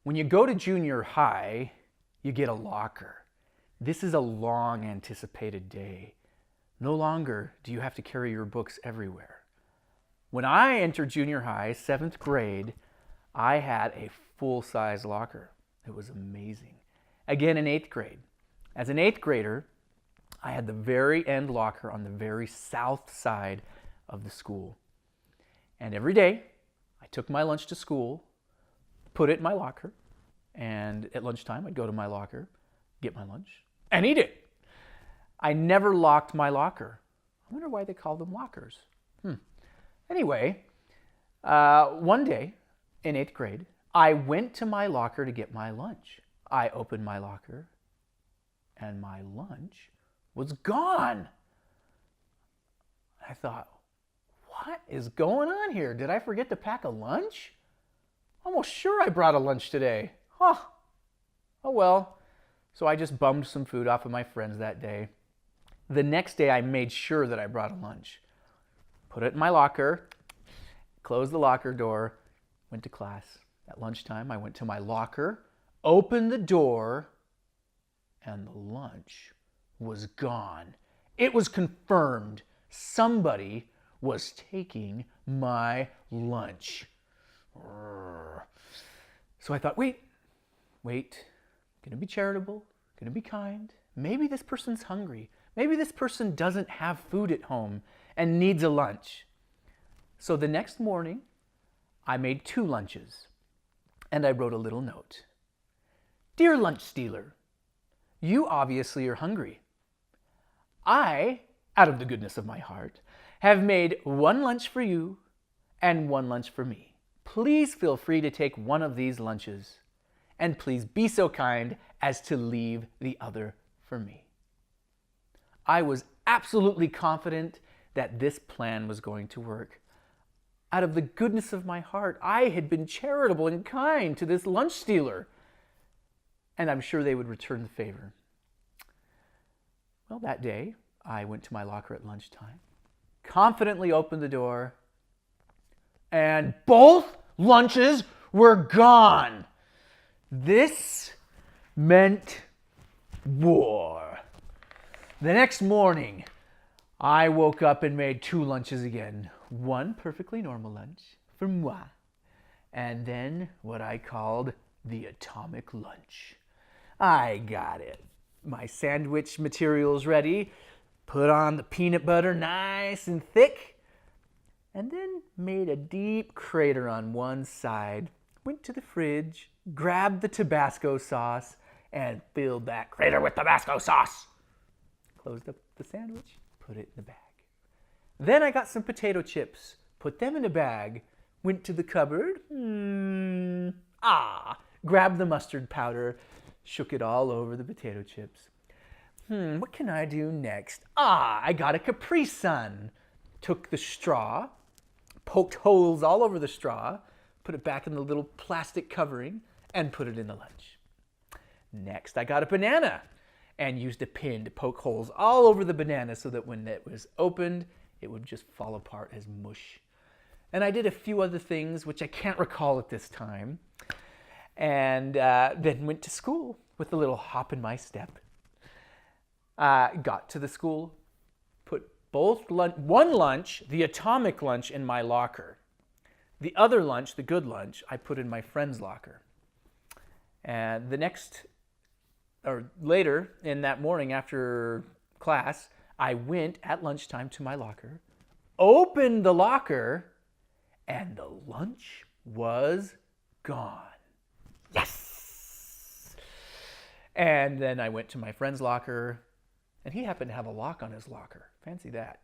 When you go to junior high, you get a locker. This is a long anticipated day. No longer do you have to carry your books everywhere. When I entered junior high, 7th grade, I had a full-size locker. It was amazing. Again, in 8th grade. As an 8th grader, I had the very end locker on the very south side of the school. And every day, I took my lunch to school, put it in my locker, and at lunchtime, I'd go to my locker, get my lunch, and eat it. I never locked my locker. I wonder why they call them lockers. Anyway, one day in 8th grade, I went to my locker to get my lunch. I opened my locker, and my lunch was gone. I thought, what is going on here? Did I forget to pack a lunch? Almost sure I brought a lunch today. Huh. Oh well. So I just bummed some food off of my friends that day. The next day I made sure that I brought a lunch. Put it in my locker, closed the locker door, went to class. At lunchtime I went to my locker, opened the door, and the lunch was gone. It was confirmed. Somebody was taking my lunch. So I thought, wait, gonna be charitable, gonna be kind. Maybe this person's hungry. Maybe this person doesn't have food at home and needs a lunch. So the next morning, I made 2 lunches and I wrote a little note. Dear lunch stealer, you obviously are hungry. I, out of the goodness of my heart, have made 1 lunch for you and 1 lunch for me. Please feel free to take one of these lunches, and please be so kind as to leave the other for me. I was absolutely confident that this plan was going to work. Out of the goodness of my heart, I had been charitable and kind to this lunch stealer, and I'm sure they would return the favor. Well, that day, I went to my locker at lunchtime, confidently opened the door, and both lunches were gone. This meant war. The next morning, I woke up and made 2 lunches again. 1 perfectly normal lunch for moi, and then what I called the atomic lunch. I got it. My sandwich materials ready, put on the peanut butter nice and thick, and then made a deep crater on one side, went to the fridge, grabbed the Tabasco sauce, and filled that crater with Tabasco sauce. Closed up the sandwich, put it in the bag. Then I got some potato chips, put them in a bag, went to the cupboard, grabbed the mustard powder, shook it all over the potato chips. What can I do next? I got a Capri Sun. Took the straw, poked holes all over the straw, put it back in the little plastic covering, and put it in the lunch. Next, I got a banana and used a pin to poke holes all over the banana so that when it was opened, it would just fall apart as mush. And I did a few other things, which I can't recall at this time. And then went to school with a little hop in my step. Got to the school, put one lunch, the atomic lunch, in my locker. The other lunch, the good lunch, I put in my friend's locker. And later in that morning after class, I went at lunchtime to my locker, opened the locker, and the lunch was gone. Yes! And then I went to my friend's locker, and he happened to have a lock on his locker. Fancy that.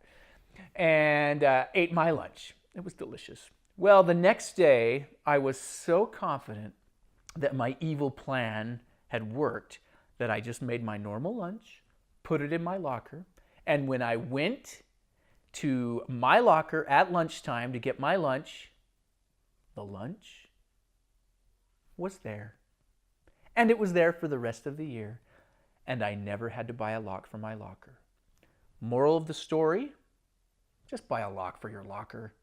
And ate my lunch. It was delicious. Well, the next day, I was so confident that my evil plan had worked that I just made my normal lunch, put it in my locker, and when I went to my locker at lunchtime to get my lunch, the lunch was there. And it was there for the rest of the year, and I never had to buy a lock for my locker. Moral of the story, just buy a lock for your locker.